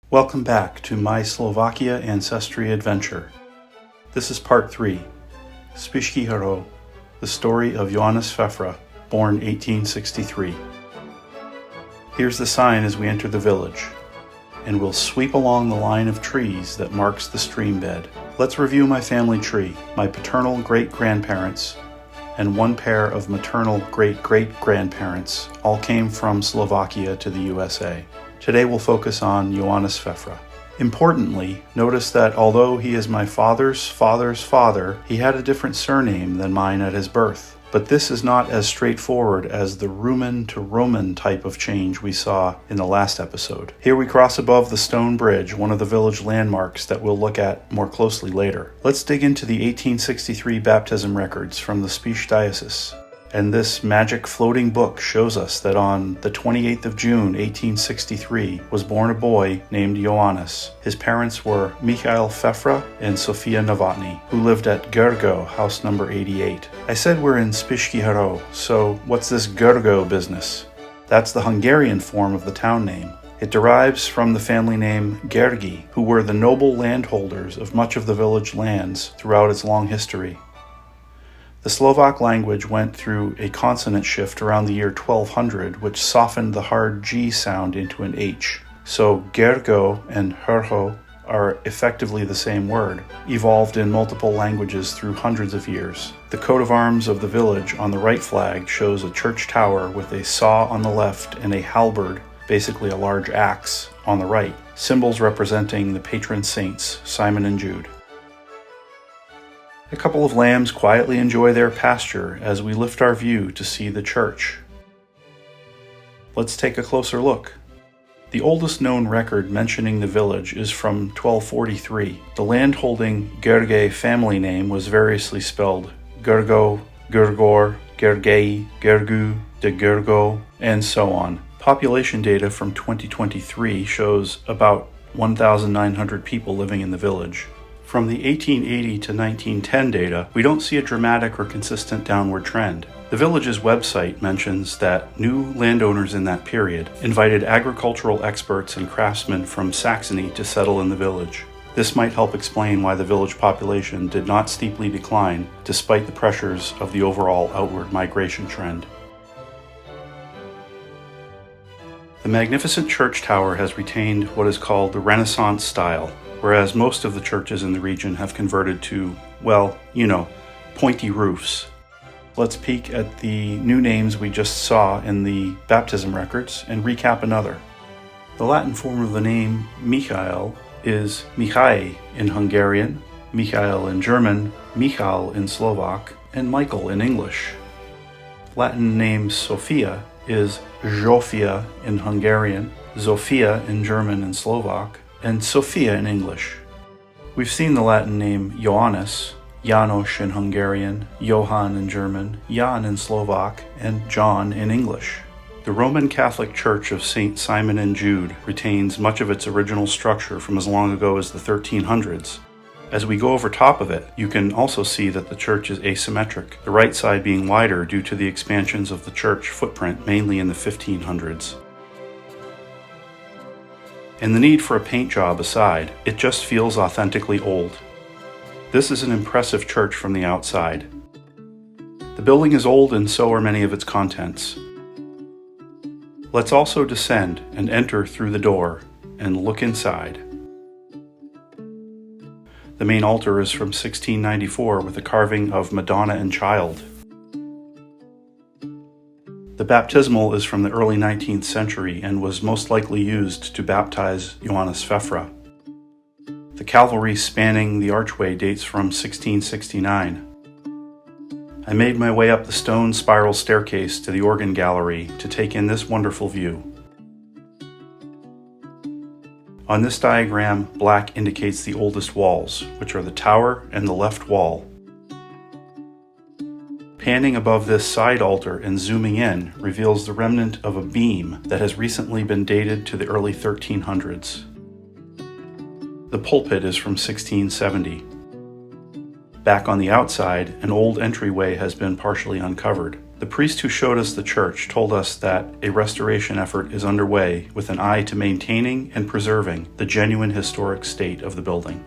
Welcome back to my Slovakia ancestry adventure. This is part 3, Spišský Hrhov, the story of Johannes Fefra, born 1863. Here's the sign as we enter the village, and we'll sweep along the line of trees that marks the stream bed. Let's review my family tree. My paternal great-grandparents and one pair of maternal great-great-grandparents all came from Slovakia to the USA. Today we'll focus on Johannes Fefra. Importantly, notice that although he is my father's father's father, he had a different surname than mine at his birth. But this is not as straightforward as the Rumen to Roman type of change we saw in the last episode. Here we cross above the stone bridge, one of the village landmarks that we'll look at more closely later. Let's dig into the 1863 baptism records from the Spiš diocese. And this magic floating book shows us that on the 28th of June, 1863, was born a boy named Johannes. His parents were Michal Fefra and Sofia Novotny, who lived at Hrhov, house number 88. I said we're in Spišský Hrhov, so what's this Hrhov business? That's the Hungarian form of the town name. It derives from the family name Gergi, who were the noble landholders of much of the village lands throughout its long history. The Slovak language went through a consonant shift around the year 1200, which softened the hard G sound into an H. So Hrhov and Hrhov are effectively the same word, evolved in multiple languages through hundreds of years. The coat of arms of the village on the right flag shows a church tower with a saw on the left and a halberd, basically a large axe, on the right, symbols representing the patron saints, Simon and Jude. A couple of lambs quietly enjoy their pasture as we lift our view to see the church. Let's take a closer look. The oldest known record mentioning the village is from 1243. The landholding Gergely family name was variously spelled Hrhov, Hrgor, Gergely, Gergu, de Hrhov, and so on. Population data from 2023 shows about 1,900 people living in the village. From the 1880 to 1910 data, we don't see a dramatic or consistent downward trend. The village's website mentions that new landowners in that period invited agricultural experts and craftsmen from Saxony to settle in the village. This might help explain why the village population did not steeply decline despite the pressures of the overall outward migration trend. The magnificent church tower has retained what is called the Renaissance style, whereas most of the churches in the region have converted to, well, pointy roofs. Let's peek at the new names we just saw in the baptism records and recap another. The Latin form of the name Michael is Mihai in Hungarian, Michael in German, Michal in Slovak, and Michael in English. Latin name Sophia is Zsófia in Hungarian, Zofia in German and Slovak, and Sophia in English. We've seen the Latin name Johannes, János in Hungarian, Johann in German, Jan in Slovak, and John in English. The Roman Catholic Church of St. Simon and Jude retains much of its original structure from as long ago as the 1300s. As we go over top of it, you can also see that the church is asymmetric, the right side being wider due to the expansions of the church footprint mainly in the 1500s. And the need for a paint job aside, it just feels authentically old. This is an impressive church from the outside. The building is old and so are many of its contents. Let's also descend and enter through the door and look inside. The main altar is from 1694 with a carving of Madonna and Child. The baptismal is from the early 19th century and was most likely used to baptize Johannes Fefra. The Calvary spanning the archway dates from 1669. I made my way up the stone spiral staircase to the organ gallery to take in this wonderful view. On this diagram, black indicates the oldest walls, which are the tower and the left wall. Panning above this side altar and zooming in reveals the remnant of a beam that has recently been dated to the early 1300s. The pulpit is from 1670. Back on the outside, an old entryway has been partially uncovered. The priest who showed us the church told us that a restoration effort is underway with an eye to maintaining and preserving the genuine historic state of the building.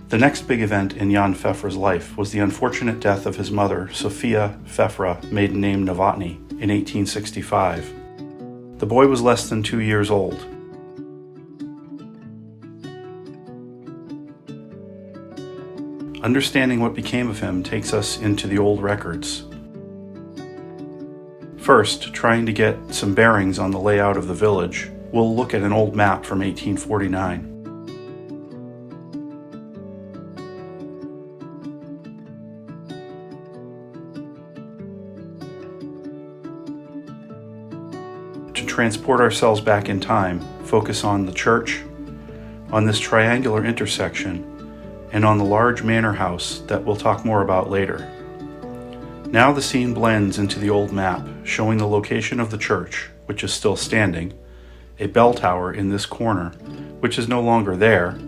The next big event in Jan Fefra's life was the unfortunate death of his mother, Sofia Fefra, maiden name Novotny, in 1865. The boy was less than 2 years old. Understanding what became of him takes us into the old records. First, trying to get some bearings on the layout of the village, we'll look at an old map from 1849. To transport ourselves back in time, focus on the church, on this triangular intersection, and on the large manor house that we'll talk more about later. Now the scene blends into the old map, showing the location of the church, which is still standing, a bell tower in this corner, which is no longer there,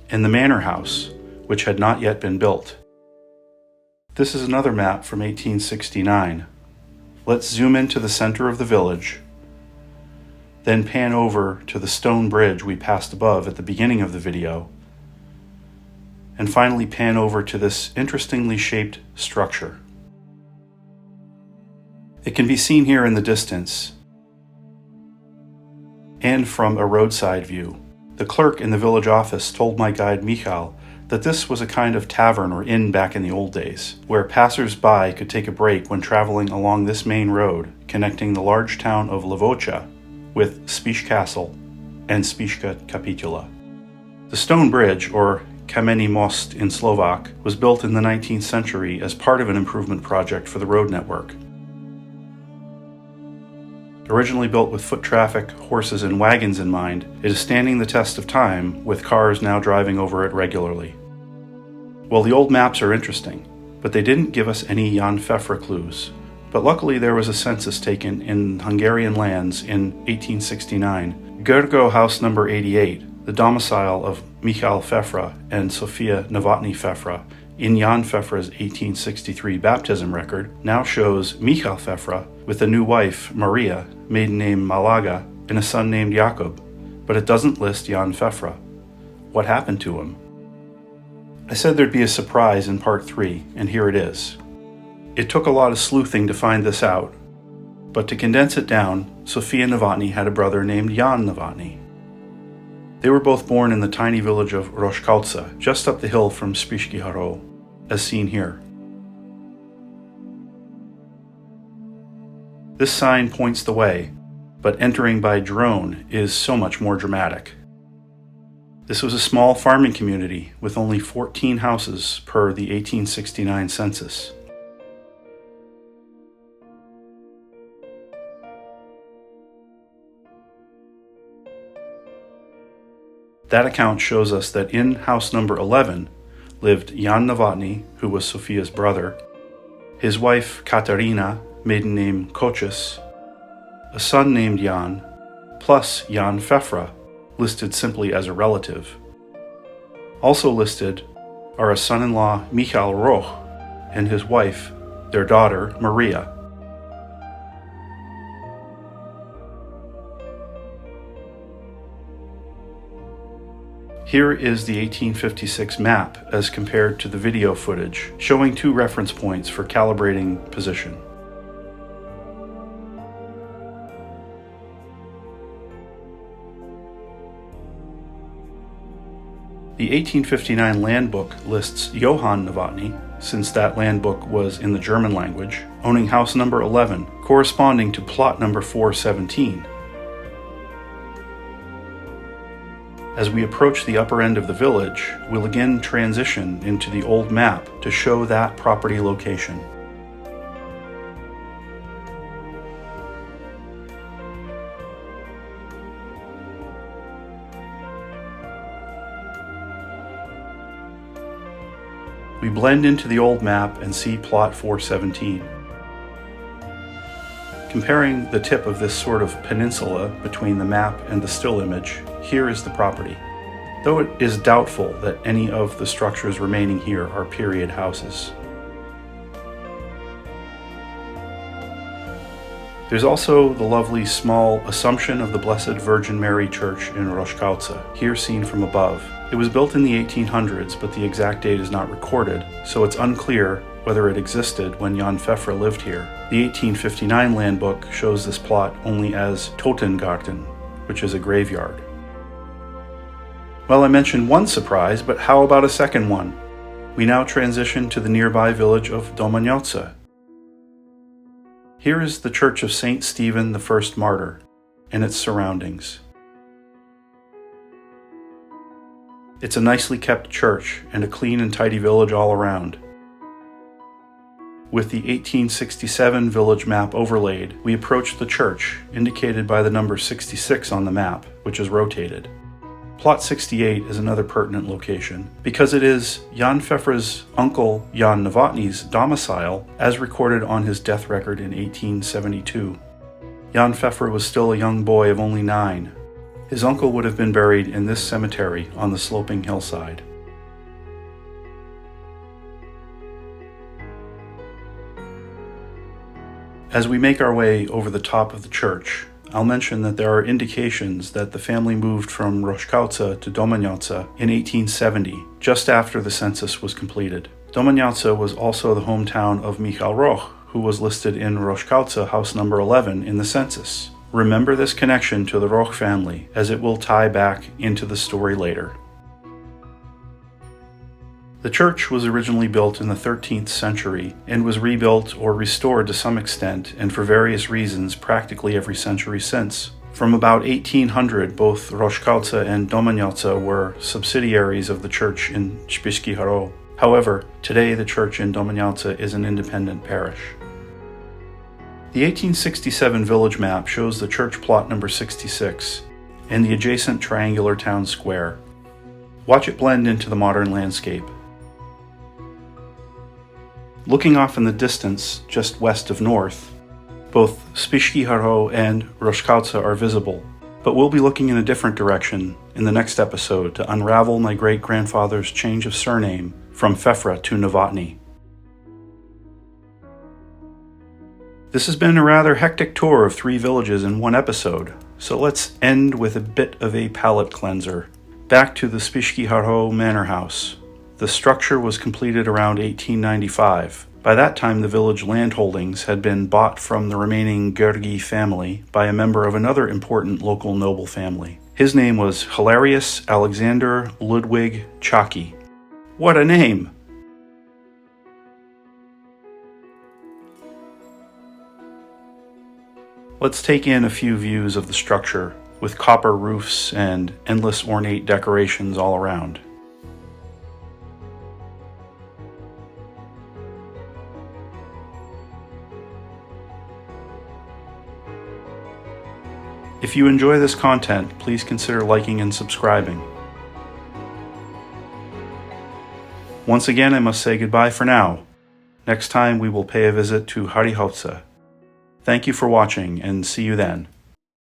and the manor house, which had not yet been built. This is another map from 1869. Let's zoom into the center of the village, then pan over to the stone bridge we passed above at the beginning of the video, and finally pan over to this interestingly shaped structure. It can be seen here in the distance and from a roadside view. The clerk in the village office told my guide Michal that this was a kind of tavern or inn back in the old days, where passers-by could take a break when traveling along this main road connecting the large town of Levoča with Spiš Castle and Spišská Kapitula. The stone bridge, or Kamenný most in Slovak, was built in the 19th century as part of an improvement project for the road network. Originally built with foot traffic, horses, and wagons in mind, it is standing the test of time, with cars now driving over it regularly. Well, the old maps are interesting, but they didn't give us any Jan Fefra clues. But luckily there was a census taken in Hungarian lands in 1869. Hrhov house number 88, the domicile of Michal Fefra and Sofia Novotny Fefra, in Jan Fefra's 1863 baptism record, now shows Michal Fefra with a new wife, Maria, maiden name Malaga, and a son named Jakub, but it doesn't list Jan Fefra. What happened to him? I said there'd be a surprise in part 3, and here it is. It took a lot of sleuthing to find this out, but to condense it down, Sofia Novotny had a brother named Jan Novotny. They were both born in the tiny village of Rožkovce, just up the hill from Spišský Hrhov, as seen here. This sign points the way, but entering by drone is so much more dramatic. This was a small farming community with only 14 houses per the 1869 census. That account shows us that in house number 11 lived Jan Novotny, who was Sofia's brother, his wife Katarina, maiden name Kochis, a son named Jan, plus Jan Fefra, listed simply as a relative. Also listed are a son-in-law Michal Razus and his wife, their daughter Maria. Here is the 1856 map as compared to the video footage, showing 2 reference points for calibrating position. The 1859 land book lists Johann Novotny, since that land book was in the German language, owning house number 11, corresponding to plot number 417. As we approach the upper end of the village, we'll again transition into the old map to show that property location. We blend into the old map and see plot 417. Comparing the tip of this sort of peninsula between the map and the still image, here is the property. though it is doubtful that any of the structures remaining here are period houses. There's also the lovely small Assumption of the Blessed Virgin Mary Church in Roszkowce, here seen from above. It was built in the 1800s, but the exact date is not recorded, so it's unclear whether it existed when Jan Fefra lived here. The 1859 land book shows this plot only as Totengarten, which is a graveyard. Well, I mentioned one surprise, but how about a second one? We now transition to the nearby village of Domaniauce. Here is the Church of St. Stephen the First Martyr and its surroundings. It's a nicely kept church and a clean and tidy village all around. With the 1867 village map overlaid, we approach the church, indicated by the number 66 on the map, which is rotated. Plot 68 is another pertinent location, because it is Jan Fefra's uncle Jan Novotny's domicile, as recorded on his death record in 1872. Jan Fefra was still a young boy of only 9. His uncle would have been buried in this cemetery on the sloping hillside. As we make our way over the top of the church, I'll mention that there are indications that the family moved from Roszkowce to Domaniauce in 1870, just after the census was completed. Domaniauce was also the hometown of Michal Razus, who was listed in Roszkowce house number 11 in the census. Remember this connection to the Razus family, as it will tie back into the story later. The church was originally built in the 13th century and was rebuilt or restored to some extent and for various reasons practically every century since. From about 1800, both Roszkowce and Domaniauce were subsidiaries of the church in Spišský Hrhov. However, today the church in Domaniauce is an independent parish. The 1867 village map shows the church plot number 66 and the adjacent triangular town square. Watch it blend into the modern landscape. Looking off in the distance, just west of north, both Spišský Hrhov and Roszkowce are visible, but we'll be looking in a different direction in the next episode to unravel my great-grandfather's change of surname from Fefra to Novotny. This has been a rather hectic tour of 3 villages in one episode, so let's end with a bit of a palate cleanser. Back to the Spišský Hrhov manor house. The structure was completed around 1895. By that time, the village landholdings had been bought from the remaining Gergi family by a member of another important local noble family. His name was Hilarius Alexander Ludwig Czaki. What a name! Let's take in a few views of the structure, with copper roofs and endless ornate decorations all around. If you enjoy this content, please consider liking and subscribing. Once again, I must say goodbye for now. Next time we will pay a visit to Hrhov. Thank you for watching, and see you then.